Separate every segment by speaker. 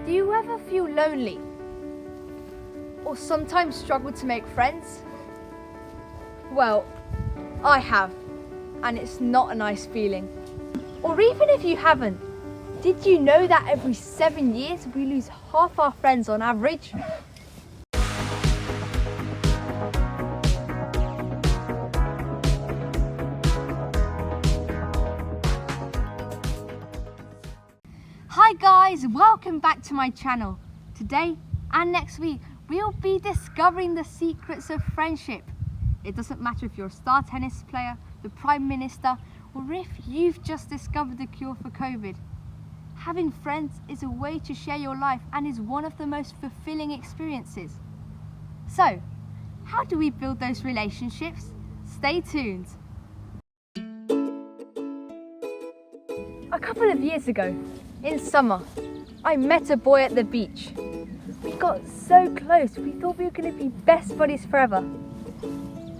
Speaker 1: Do you ever feel lonely? Or sometimes struggle to make friends? Well, I have, and it's not a nice feeling. Or even if you haven't, did you know that every 7 years we lose half our friends on average? Hi guys, welcome back to my channel. Today and next week we'll be discovering the secrets of friendship. It doesn't matter if you're a star tennis player, the Prime Minister, or if you've just discovered the cure for COVID. Having friends is a way to share your life and is one of the most fulfilling experiences. So, how do we build those relationships? Stay tuned. A couple of years ago, in summer, I met a boy at the beach. We got so close, we thought we were going to be best buddies forever.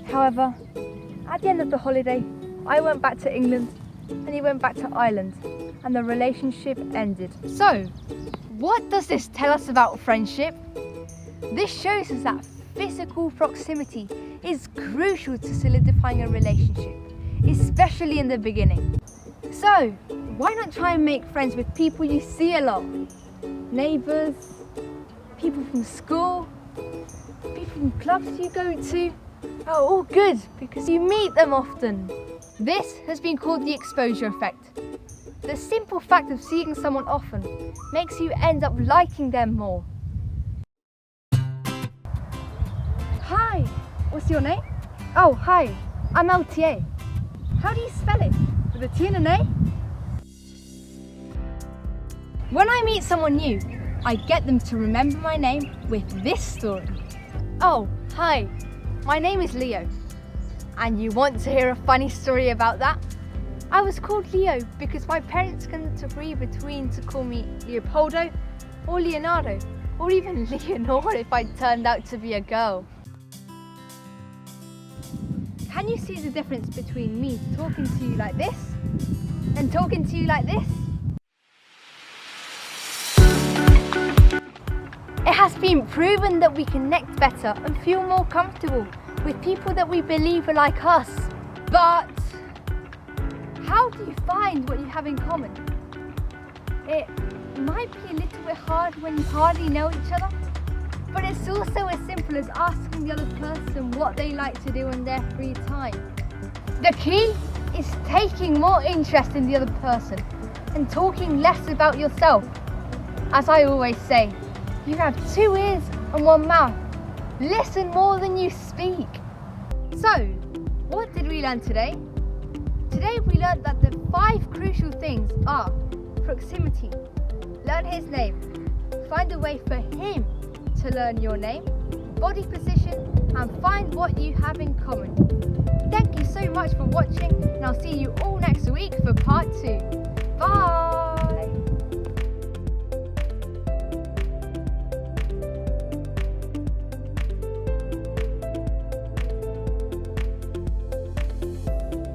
Speaker 1: However, at the end of the holiday, I went back to England and he went back to Ireland, and the relationship ended. So, what does this tell us about friendship? This shows us that physical proximity is crucial to solidifying a relationship, especially in the beginning. So, why not try and make friends with people you see a lot? Neighbours, people from school, people from clubs you go to. Oh, all good, because you meet them often. This has been called the exposure effect. The simple fact of seeing someone often makes you end up liking them more. Hi, what's your name? Oh, hi, I'm LTA. How do you spell it? With a T and an A? When I meet someone new, I get them to remember my name with this story. Oh, hi, my name is Leo. And you want to hear a funny story about that? I was called Leo because my parents couldn't agree between to call me Leopoldo or Leonardo, or even Leonore if I turned out to be a girl. Can you see the difference between me talking to you like this and talking to you like this? It has been proven that we connect better and feel more comfortable with people that we believe are like us. But how do you find what you have in common? It might be a little bit hard when you hardly know each other, but it's also as simple as asking the other person what they like to do in their free time. The key is taking more interest in the other person and talking less about yourself. As I always say, you have 2 ears and 1 mouth. Listen more than you speak. So, what did we learn today? Today we learned that the 5 crucial things are proximity, learn his name, find a way for him to learn your name, body position, and find what you have in common. Thank you so much for watching, and I'll see you all next week for part 2. Bye!